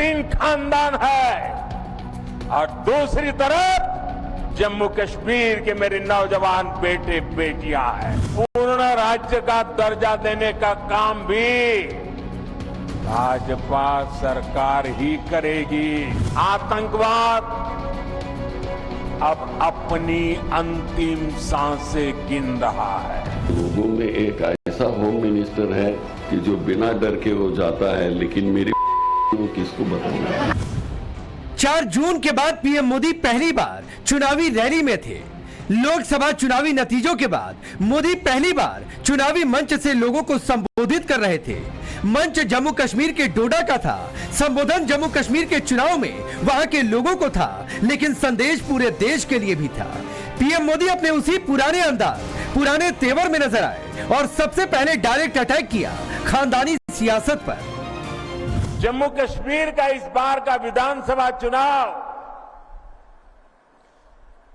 तीन खानदान है और दूसरी तरफ जम्मू कश्मीर के मेरे नौजवान बेटे बेटियां हैं। पूर्ण राज्य का दर्जा देने का काम भी भाजपा सरकार ही करेगी। आतंकवाद अब अपनी अंतिम सांसें गिन रहा है। लोगों में एक ऐसा होम मिनिस्टर है कि जो बिना डर के वो जाता है, लेकिन मेरी वो किसको बताऊंगा। 4 जून के बाद पीएम मोदी पहली बार चुनावी रैली में थे। लोकसभा चुनावी नतीजों के बाद मोदी पहली बार चुनावी मंच से लोगों को संबोधित कर रहे थे। मंच जम्मू कश्मीर के डोडा का था। संबोधन जम्मू कश्मीर के चुनाव में वहां के लोगों को था, लेकिन संदेश पूरे देश के लिए भी था। पीएम मोदी अपने उसी पुराने अंदाज, पुराने तेवर में नजर आए और सबसे पहले डायरेक्ट अटैक किया खानदानी सियासत पर। जम्मू कश्मीर का इस बार का विधानसभा चुनाव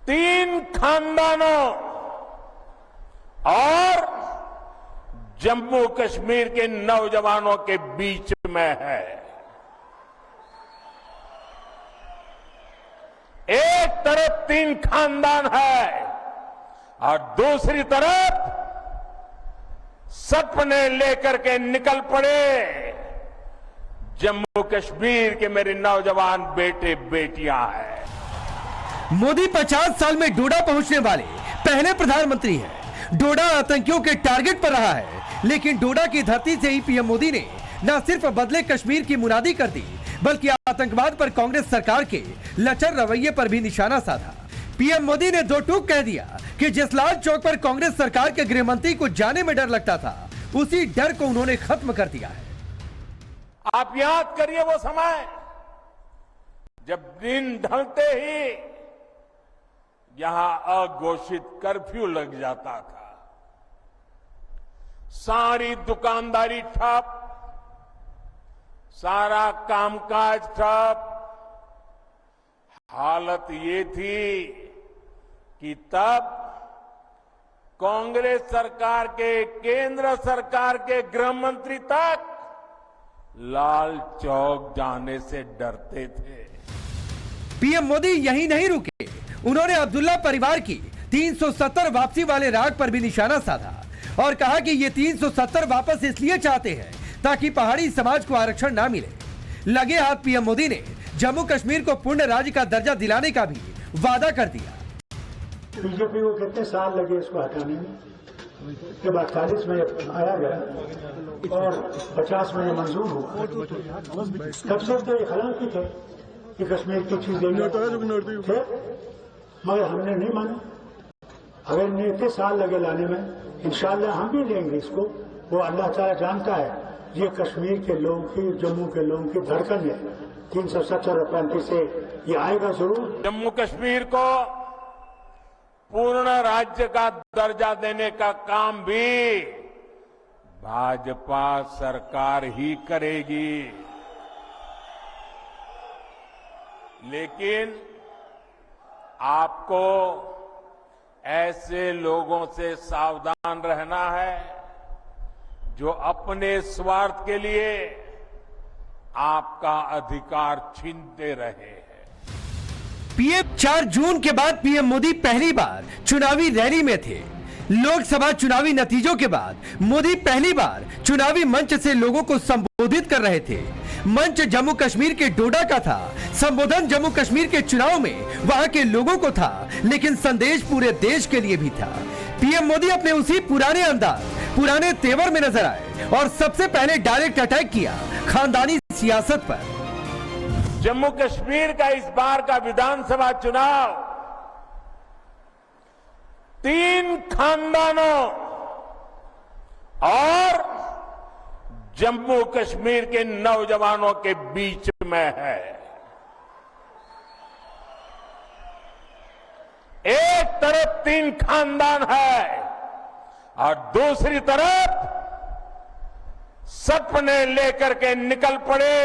3 खानदानों और जम्मू कश्मीर के नौजवानों के बीच में है। एक तरफ 3 खानदान है और दूसरी तरफ सपने लेकर के निकल पड़े जम्मू कश्मीर के मेरे नौजवान बेटे बेटियां हैं। मोदी 50 साल में डोडा पहुंचने वाले पहले प्रधानमंत्री हैं। डोडा आतंकियों के टारगेट पर रहा है, लेकिन डोडा की धरती से ही पीएम मोदी ने न सिर्फ बदले कश्मीर की मुनादी कर दी, बल्कि आतंकवाद पर कांग्रेस सरकार के लचर रवैये पर भी निशाना साधा। पीएम मोदी ने 2 टूक कह दिया कि जिस लाल चौक पर कांग्रेस सरकार के गृह मंत्री को जाने में डर लगता था, उसी डर को उन्होंने खत्म कर दिया है। आप याद करिए वो समय जब दिन ढलते ही यहां अघोषित कर्फ्यू लग जाता था। सारी दुकानदारी ठप, सारा कामकाज ठप। हालत ये थी कि तब कांग्रेस सरकार के, केंद्र सरकार के गृह मंत्री तक लाल चौक जाने से डरते थे। पीएम मोदी यहीं नहीं रुके, उन्होंने अब्दुल्ला परिवार की 370 वापसी वाले राग पर भी निशाना साधा और कहा कि ये 370 वापस इसलिए चाहते हैं ताकि पहाड़ी समाज को आरक्षण ना मिले। लगे हाथ पीएम मोदी ने जम्मू कश्मीर को पूर्ण राज्य का दर्जा दिलाने का भी वादा कर दिया। बीजेपी को कितने साल लगे इसको हटाने में, जब 48 में आया गया और 50 में मंजूर हुआ। तब से तो ये ख्याल की थे कि कश्मीर की चीज देंगे थे, मगर हमने नहीं माना। अगर इन्हें इतने साल लगे लाने में, इंशाल्लाह हम भी लेंगे इसको। वो अल्लाह ताला जानता है ये कश्मीर के लोगों की, जम्मू के लोगों की धड़कन है। 370 और 35 से ये आएगा जरूर। जम्मू कश्मीर को पूर्ण राज्य का दर्जा देने का काम भी भाजपा सरकार ही करेगी। लेकिन आपको ऐसे लोगों से सावधान रहना है जो अपने स्वार्थ के लिए आपका अधिकार छीनते रहे हैं। पीएम 4 जून के बाद पीएम मोदी पहली बार चुनावी रैली में थे। लोकसभा चुनावी नतीजों के बाद मोदी पहली बार चुनावी मंच से लोगों को संबोधित कर रहे थे। मंच जम्मू कश्मीर के डोडा का था। संबोधन जम्मू कश्मीर के चुनाव में वहां के लोगों को था, लेकिन संदेश पूरे देश के लिए भी था। पीएम मोदी अपने उसी पुराने अंदाज, पुराने तेवर में नजर आए और सबसे पहले डायरेक्ट अटैक किया खानदानी सियासत पर। जम्मू कश्मीर का इस बार का विधानसभा चुनाव 3 खानदानों और जम्मू कश्मीर के नौजवानों के बीच में है। एक तरफ 3 खानदान है और दूसरी तरफ सपने लेकर के निकल पड़े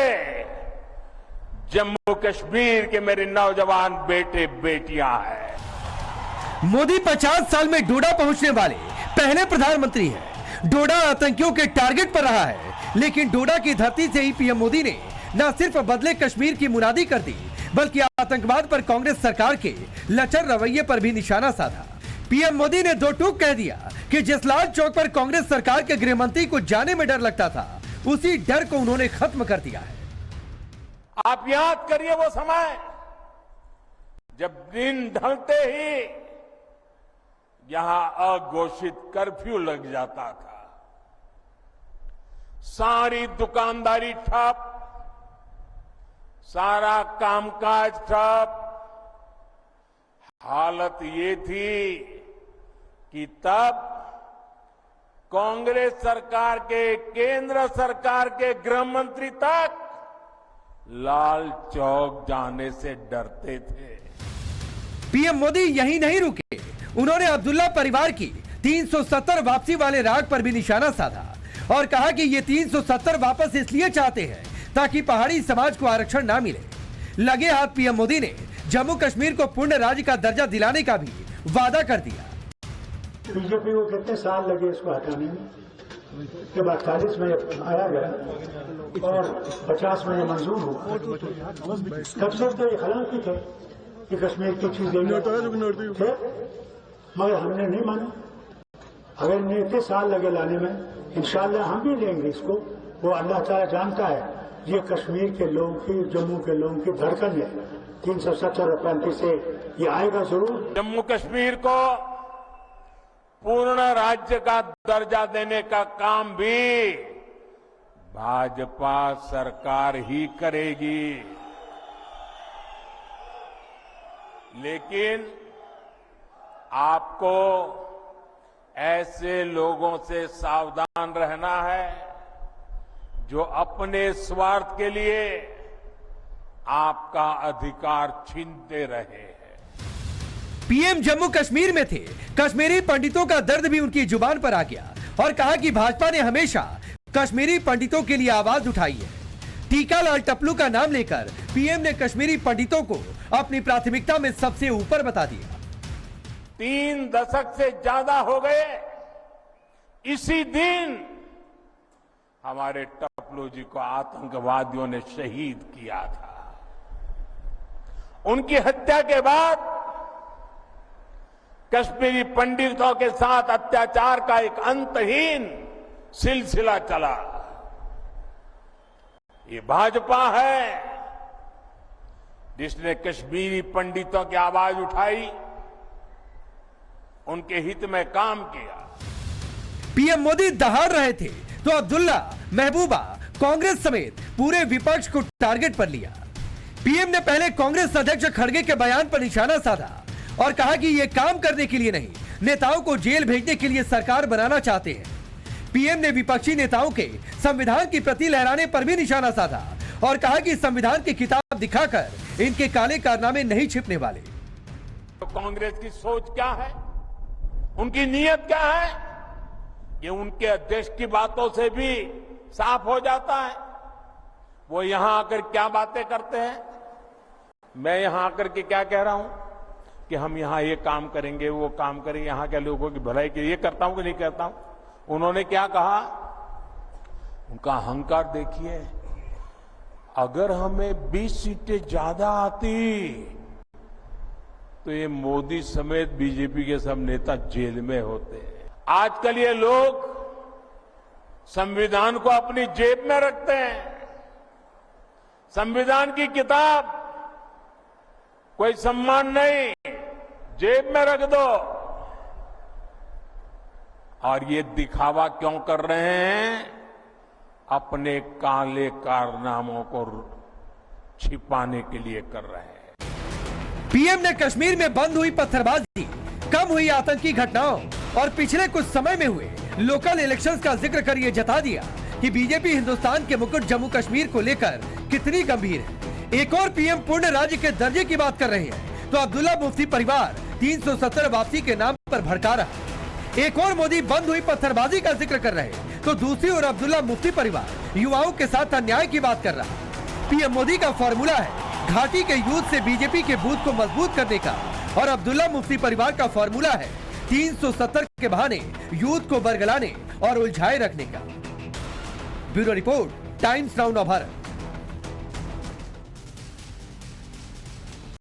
जम्मू कश्मीर के मेरे नौजवान बेटे बेटियां हैं। मोदी 50 साल में डोडा पहुंचने वाले पहले प्रधानमंत्री हैं। डोडा आतंकियों के टारगेट पर रहा है, लेकिन डोडा की धरती से ही पीएम मोदी ने न सिर्फ बदले कश्मीर की मुनादी कर दी, बल्कि आतंकवाद पर कांग्रेस सरकार के लचर रवैये पर भी निशाना साधा। पीएम मोदी ने दो टूक कह दिया कि जिस लाल चौक पर कांग्रेस सरकार के गृह मंत्री को जाने में डर लगता था, उसी डर को उन्होंने खत्म कर दिया है। आप याद करिए वो समय जब दिन ढलते ही यहां अघोषित कर्फ्यू लग जाता था, सारी दुकानदारी ठप, सारा कामकाज ठप। हालत ये थी कि तब कांग्रेस सरकार के, केंद्र सरकार के गृह मंत्री तक लाल चौक जाने से डरते थे। पीएम मोदी यही नहीं रुके, उन्होंने अब्दुल्ला परिवार की 370 वापसी वाले राग पर भी निशाना साधा और कहा कि ये 370 वापस इसलिए चाहते हैं ताकि पहाड़ी समाज को आरक्षण ना मिले। लगे हाथ पीएम मोदी ने जम्मू कश्मीर को पूर्ण राज्य का दर्जा दिलाने का भी वादा कर दिया। बीजेपी को कितने साल लगे इसको हटाने में, जब 48 में आया गया और 50 में मंजूर हुआ, तब से तो ये ख्याल की थे कि कश्मीर की चीज देंगे, मगर हमने नहीं माना। अगर इन्हें इतने साल लगे लाने में, इंशाल्लाह हम भी लेंगे इसको। वो अल्लाह ताला जानता है, ये कश्मीर के लोगों की, जम्मू के लोगों की धड़कन है। 370 और 35 से ये आएगा जरूर। जम्मू कश्मीर को पूर्ण राज्य का दर्जा देने का काम भी भाजपा सरकार ही करेगी, लेकिन आपको ऐसे लोगों से सावधान रहना है जो अपने स्वार्थ के लिए आपका अधिकार छीनते रहे हैं। पीएम जम्मू कश्मीर में थे, कश्मीरी पंडितों का दर्द भी उनकी जुबान पर आ गया और कहा कि भाजपा ने हमेशा कश्मीरी पंडितों के लिए आवाज उठाई है। टीकालाल टपलू का नाम लेकर पीएम ने कश्मीरी पंडितों को अपनी प्राथमिकता में सबसे ऊपर बता दिया। 3 दशक से ज्यादा हो गए, इसी दिन हमारे टपलू जी को आतंकवादियों ने शहीद किया था। उनकी हत्या के बाद कश्मीरी पंडितों के साथ अत्याचार का एक अंतहीन सिलसिला चला। ये भाजपा है जिसने कश्मीरी पंडितों की आवाज उठाई, उनके हित में काम किया। पीएम मोदी दहाड़ रहे थे तो अब्दुल्ला, महबूबा, कांग्रेस समेत पूरे विपक्ष को टारगेट पर लिया। पीएम ने पहले कांग्रेस अध्यक्ष खड़गे के बयान पर निशाना साधा और कहा कि ये काम करने के लिए नहीं, नेताओं को जेल भेजने के लिए सरकार बनाना चाहते हैं। पीएम ने विपक्षी नेताओं के संविधान की प्रति लहराने पर भी निशाना साधा और कहा कि संविधान की किताब दिखाकर इनके काले कारनामे नहीं छिपने वाले। तो कांग्रेस की सोच क्या है, उनकी नीयत क्या है, ये उनके अध्यक्ष की बातों से भी साफ हो जाता है। वो यहां आकर क्या बातें करते हैं, मैं यहां आकर के क्या कह रहा हूं कि हम यहां ये काम करेंगे, वो काम करेंगे, यहां के लोगों की भलाई के लिए करता हूं कि नहीं करता हूं। उन्होंने क्या कहा, उनका अहंकार देखिए, अगर हमें 20 सीटें ज्यादा आती तो ये मोदी समेत बीजेपी के सब नेता जेल में होते। आजकल ये लोग संविधान को अपनी जेब में रखते हैं। संविधान की किताब कोई सम्मान नहीं, जेब में रख दो। और ये दिखावा क्यों कर रहे हैं, अपने काले कारनामों को छिपाने के लिए कर रहे हैं। पीएम ने कश्मीर में बंद हुई पत्थरबाजी, कम हुई आतंकी घटनाओं और पिछले कुछ समय में हुए लोकल इलेक्शंस का जिक्र कर ये जता दिया कि बीजेपी हिंदुस्तान के मुकुट जम्मू कश्मीर को लेकर कितनी गंभीर है। एक और पीएम पूर्ण राज्य के दर्जे की बात कर रहे हैं तो अब्दुल्ला मुफ्ती परिवार 370 वापसी के नाम पर भड़का रहा है। एक और मोदी बंद हुई पत्थरबाजी का जिक्र कर रहे हैं तो दूसरी ओर अब्दुल्ला मुफ्ती परिवार युवाओं के साथ अन्याय की बात कर रहा है। पीएम मोदी का फॉर्मूला है घाटी के यूथ से बीजेपी के बूथ को मजबूत करने का और अब्दुल्ला मुफ्ती परिवार का फॉर्मूला है 370 के बहाने यूथ को बरगलाने और उलझाए रखने का। Bureau report, times now Bharat.